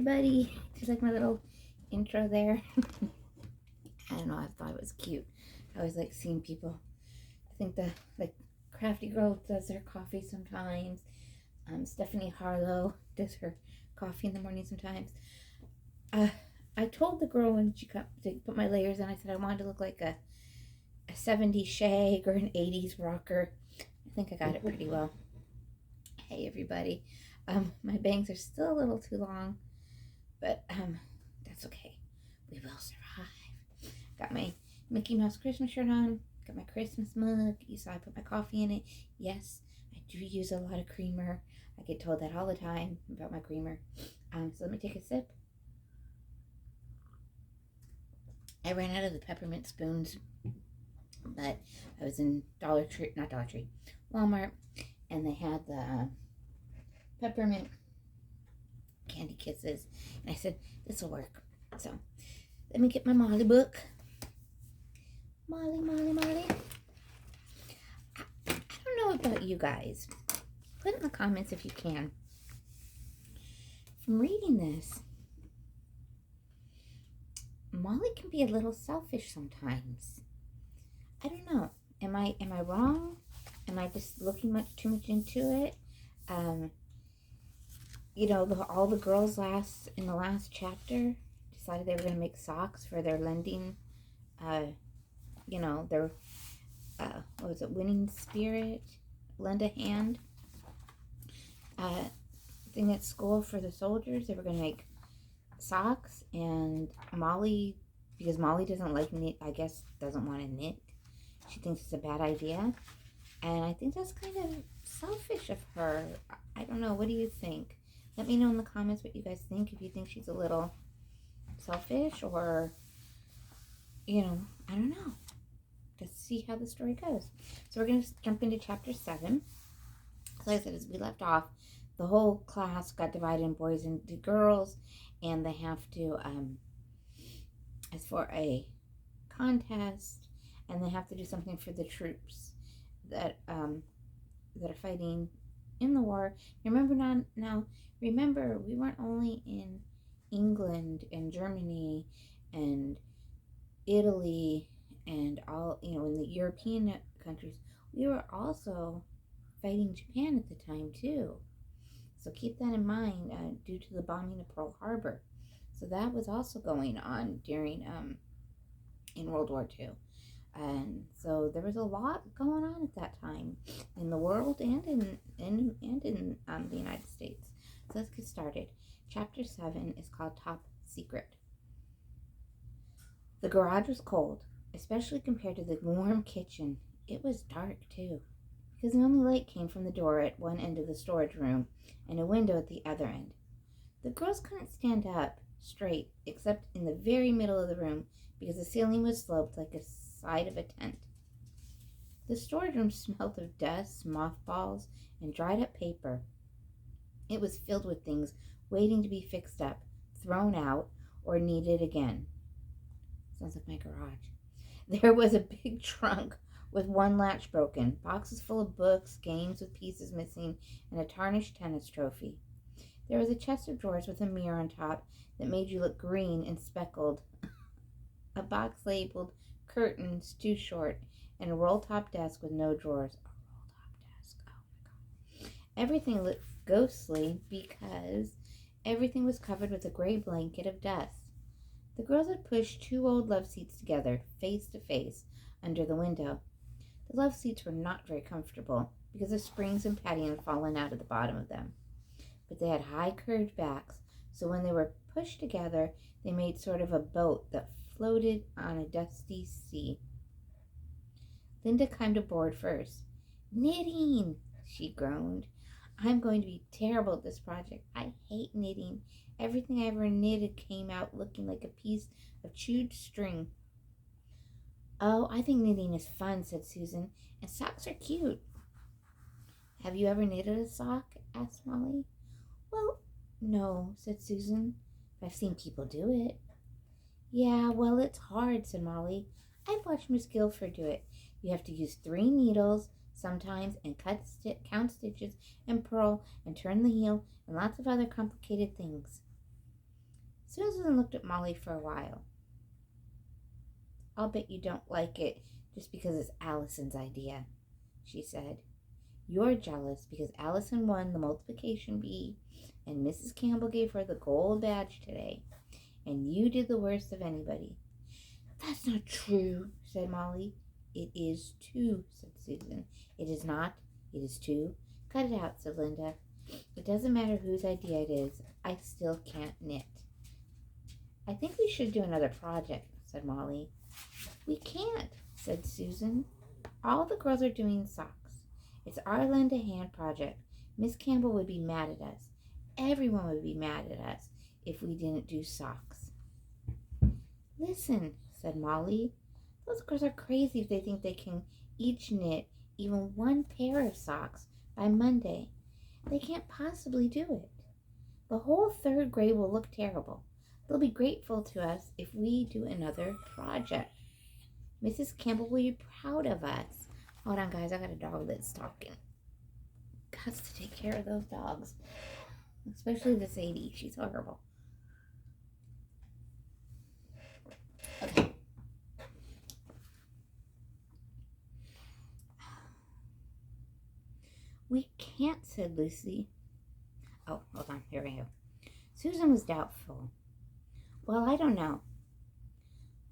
everybody. Just like my little intro there. I don't know, I thought it was cute. I always like seeing people. I think the Crafty Girl does her coffee sometimes. Stephanie Harlow does her coffee in the morning sometimes. I told the girl when she got to put my layers on, I said I wanted to look like a 70s shag or an 80s rocker. I think I got it pretty well. Hey everybody. My bangs are still a little too long, but that's okay. We will survive. Got my Mickey Mouse Christmas shirt on. Got my Christmas mug. You saw I put my coffee in it. Yes, I do use a lot of creamer. I get told that all the time about my creamer. So let me take a sip. I ran out of the peppermint spoons, but I was in Walmart, and they had the peppermint candy kisses, and I said this will work. So let me get my Molly book. Molly. I don't know about you guys. Put in the comments if you can. From reading this, Molly can be a little selfish sometimes. I don't know. Am I wrong? Am I just looking too much into it? All the girls in the last chapter decided they were going to make socks for their lending, their, winning spirit, lend a hand thing at school for the soldiers. They were going to make socks, and Molly, because Molly doesn't like knit, I guess doesn't want to knit. She thinks it's a bad idea, and I think that's kind of selfish of her. I don't know. What do you think? Let me know in the comments what you guys think. If you think she's a little selfish, or I don't know. Just see how the story goes. So we're going to jump into chapter 7. So like I said, as we left off, the whole class got divided in boys and girls, and they have to, it's for a contest, and they have to do something for the troops that are fighting in the war. Remember remember, we weren't only in England and Germany and Italy and all, in the European countries. We were also fighting Japan at the time too. So keep that in mind, due to the bombing of Pearl Harbor. So that was also going on during in World War II. And so there was a lot going on at that time in the world and in the United States. So let's get started. Chapter 7 is called Top Secret. The garage was cold, especially compared to the warm kitchen. It was dark too, because the only light came from the door at one end of the storage room and a window at the other end. The girls couldn't stand up straight except in the very middle of the room, because the ceiling was sloped like a side of a tent. The storage room smelled of dust, mothballs, and dried up paper. It was filled with things waiting to be fixed up, thrown out, or needed again. Sounds like my garage. There was a big trunk with one latch broken, boxes full of books, games with pieces missing, and a tarnished tennis trophy. There was a chest of drawers with a mirror on top that made you look green and speckled, a box labeled curtains too short, and a roll-top desk with no drawers. A roll-top desk, oh my god. Everything looked ghostly because everything was covered with a gray blanket of dust. The girls had pushed 2 old love seats together, face to face, under the window. The love seats were not very comfortable because the springs and padding had fallen out of the bottom of them. But they had high curved backs, so when they were pushed together, they made sort of a boat that floated on a dusty sea. Linda climbed aboard first. "Knitting," she groaned. "I'm going to be terrible at this project. I hate knitting. Everything I ever knitted came out looking like a piece of chewed string." "Oh, I think knitting is fun," said Susan, "and socks are cute." "Have you ever knitted a sock?" asked Molly. "Well, no," said Susan, "but I've seen people do it." "Yeah, well, it's hard," said Molly. "I've watched Miss Guilford do it. You have to use 3 needles sometimes, and count stitches, and purl, and turn the heel, and lots of other complicated things." Susan looked at Molly for a while. I'll bet you don't like it just because it's Allison's idea, she said. You're jealous because Allison won the multiplication bee and Mrs. Campbell gave her the gold badge today, and you did the worst of anybody. That's not true, said Molly. It is too, said Susan. It is not. It is too. Cut it out, said Linda. It doesn't matter whose idea it is. I still can't knit. I think we should do another project, said Molly. We can't, said Susan. All the girls are doing socks. It's our lend a hand project. Miss Campbell would be mad at us. Everyone would be mad at us if we didn't do socks. Listen, said Molly. Those girls are crazy if they think they can each knit even one pair of socks by Monday. They can't possibly do it. The whole third grade will look terrible. They'll be grateful to us if we do another project. Mrs. Campbell will be proud of us. Hold on, guys. I got a dog that's talking. Got to take care of those dogs. Especially the Sadie. She's horrible. Okay. We can't, said Lucy. Oh, hold on. Here we go. Susan was doubtful. Well, I don't know.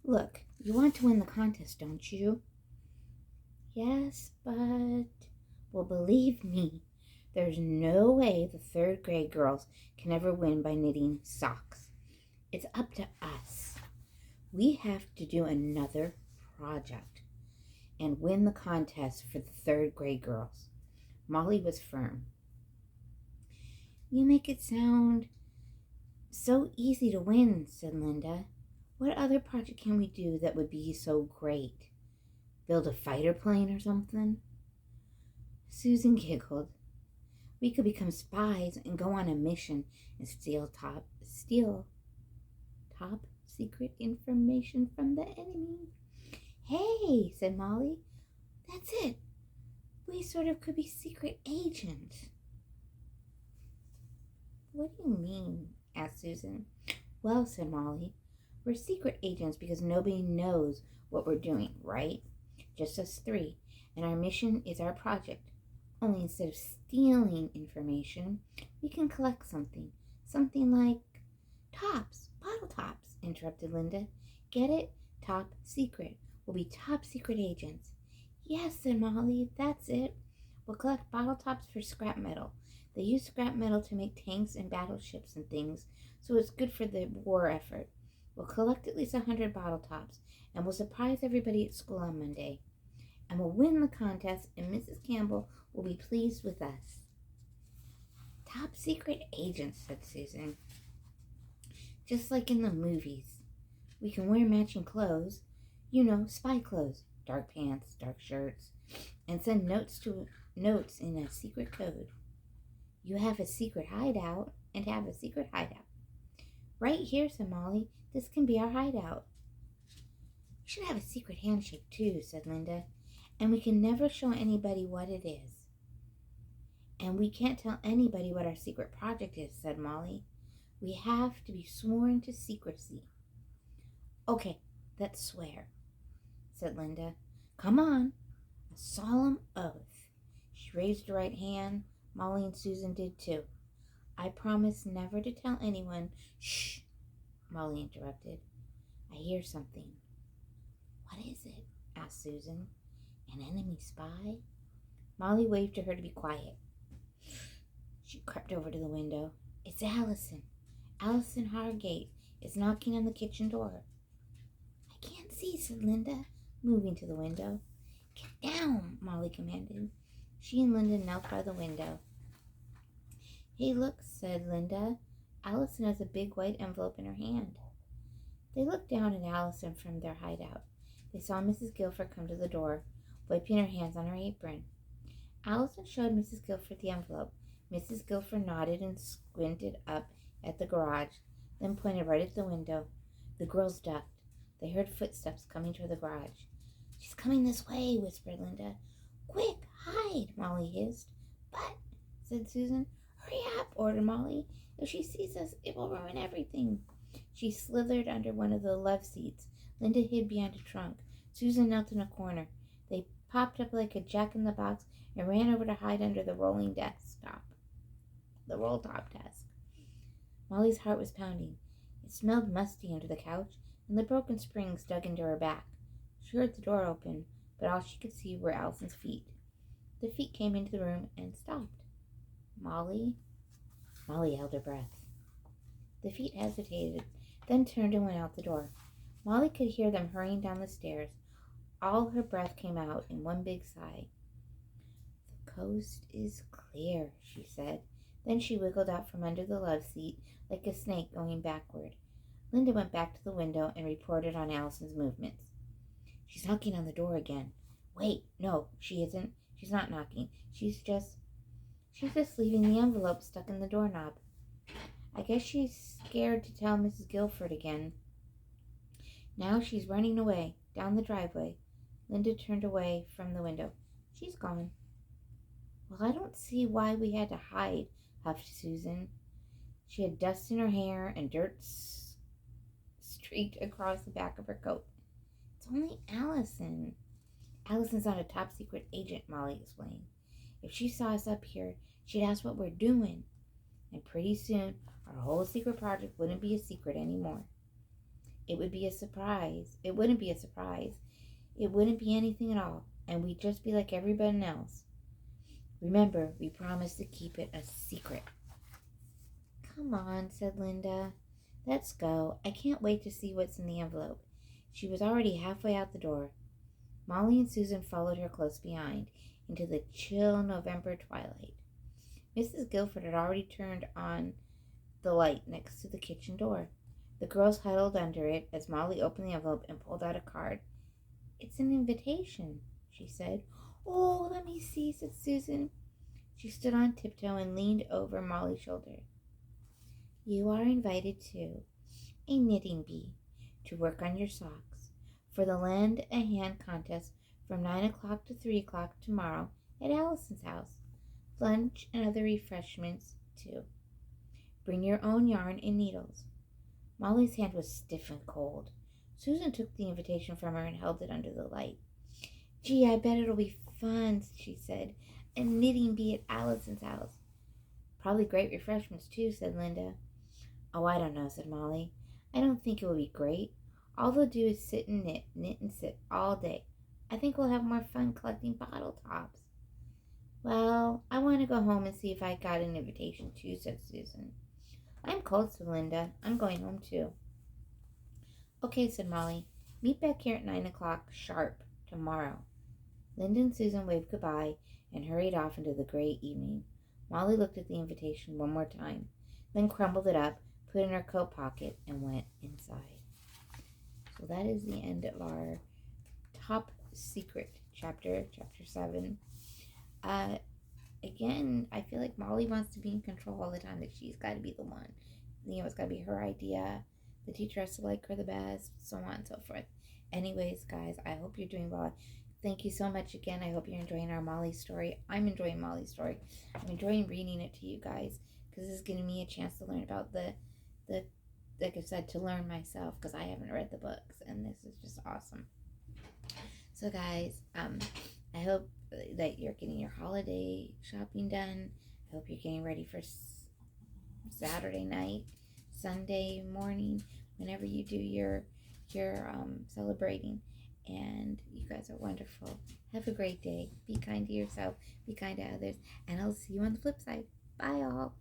Look, you want to win the contest, don't you? Yes, but... Well, believe me, there's no way the third grade girls can ever win by knitting socks. It's up to us. We have to do another project and win the contest for the third grade girls. Molly was firm. You make it sound so easy to win, said Linda. What other project can we do that would be so great? Build a fighter plane or something? Susan giggled. We could become spies and go on a mission and steal top secret information from the enemy. Hey, said Molly. That's it. We sort of could be secret agents. What do you mean? Asked Susan. Well, said Molly, we're secret agents because nobody knows what we're doing, right? Just us three. And our mission is our project. Only instead of stealing information, we can collect something. Something like tops, bottle tops, interrupted Linda. Get it? Top secret. We'll be top secret agents. Yes, said Molly, that's it. We'll collect bottle tops for scrap metal. They use scrap metal to make tanks and battleships and things, so it's good for the war effort. We'll collect at least 100 bottle tops, and we'll surprise everybody at school on Monday. And we'll win the contest, and Mrs. Campbell will be pleased with us. Top secret agents, said Susan. Just like in the movies. We can wear matching clothes. You know, spy clothes. Dark pants, dark shirts. And send notes in a secret code. You have a secret hideout and have a secret hideout. Right here, said Molly. This can be our hideout. We should have a secret handshake, too, said Linda. And we can never show anybody what it is. And we can't tell anybody what our secret project is, said Molly. We have to be sworn to secrecy. Okay, let's swear, said Linda. Come on, a solemn oath. She raised her right hand. Molly and Susan did too. I promise never to tell anyone. Shh, Molly interrupted. I hear something. What is it? Asked Susan. An enemy spy? Molly waved to her to be quiet. She crept over to the window. It's Allison. Allison Hargate is knocking on the kitchen door. I can't see, said Linda, moving to the window. Get down, Molly commanded. She and Linda knelt by the window. Hey, look, said Linda. Allison has a big white envelope in her hand. They looked down at Allison from their hideout. They saw Mrs. Guilford come to the door, wiping her hands on her apron. Allison showed Mrs. Guilford the envelope. Mrs. Guilford nodded and squinted up at the garage, then pointed right at the window. The girls ducked. They heard footsteps coming toward the garage. She's coming this way, whispered Linda. Quick, hide, Molly hissed. But, said Susan. Hurry up, ordered Molly. If she sees us, it will ruin everything. She slithered under one of the love seats. Linda hid behind a trunk. Susan knelt in a corner. They popped up like a jack-in-the-box and ran over to hide under the roll-top desk. Molly's heart was pounding. It smelled musty under the couch, and the broken springs dug into her back. She heard the door open, but all she could see were Allison's feet. The feet came into the room and stopped. Molly? Molly held her breath. The feet hesitated, then turned and went out the door. Molly could hear them hurrying down the stairs. All her breath came out in one big sigh. "The coast is clear," she said. Then she wiggled out from under the love seat like a snake going backward. Linda went back to the window and reported on Allison's movements. "She's knocking on the door again." "Wait, no, she isn't. She's not knocking. She's just leaving the envelope stuck in the doorknob. I guess she's scared to tell Mrs. Guilford again. Now she's running away, down the driveway." Linda turned away from the window. "She's gone." "Well, I don't see why we had to hide," huffed Susan. She had dust in her hair and dirt streaked across the back of her coat. "It's only Allison." "Allison's not a top-secret agent," Molly explained. "If she saw us up here, she'd ask what we're doing. And pretty soon, our whole secret project wouldn't be a secret anymore. It would be a surprise. It wouldn't be a surprise. It wouldn't be anything at all. And we'd just be like everybody else. Remember, we promised to keep it a secret." "Come on," said Linda. "Let's go. I can't wait to see what's in the envelope." She was already halfway out the door. Molly and Susan followed her close behind into the chill November twilight. Mrs. Guilford had already turned on the light next to the kitchen door. The girls huddled under it as Molly opened the envelope and pulled out a card. "It's an invitation," she said. "Oh, let me see," said Susan. She stood on tiptoe and leaned over Molly's shoulder. "You are invited to a knitting bee to work on your socks for the Lend a Hand contest from 9 o'clock to 3 o'clock tomorrow at Allison's house. Lunch and other refreshments, too. Bring your own yarn and needles." Molly's hand was stiff and cold. Susan took the invitation from her and held it under the light. "Gee, I bet it'll be fun," she said. "A knitting bee at Allison's house." "Probably great refreshments, too," said Linda. "Oh, I don't know," said Molly. "I don't think it will be great. All they'll do is sit and knit and sit all day. I think we'll have more fun collecting bottle tops." "Well, I want to go home and see if I got an invitation, too," said Susan. "I'm cold," said Linda. "I'm going home, too." "Okay," said Molly. "Meet back here at 9 o'clock sharp tomorrow." Linda and Susan waved goodbye and hurried off into the gray evening. Molly looked at the invitation one more time, then crumpled it up, put it in her coat pocket, and went inside. So that is the end of our top secret chapter 7. Again, I feel like Molly wants to be in control all the time, that she's got to be the one. It's got to be her idea. The teacher has to like her the best, so on and so forth. Anyways, guys, I hope you're doing well. Thank you so much again. I hope you're enjoying our Molly story. I'm enjoying Molly's story. I'm enjoying reading it to you guys because this is giving me a chance to learn about the like I said, to learn myself because I haven't read the books, and this is just awesome. So, guys, I hope that you're getting your holiday shopping done. I hope you're getting ready for Saturday night, Sunday morning, whenever you do your celebrating. And you guys are wonderful. Have a great day. Be kind to yourself. Be kind to others. And I'll see you on the flip side. Bye, all.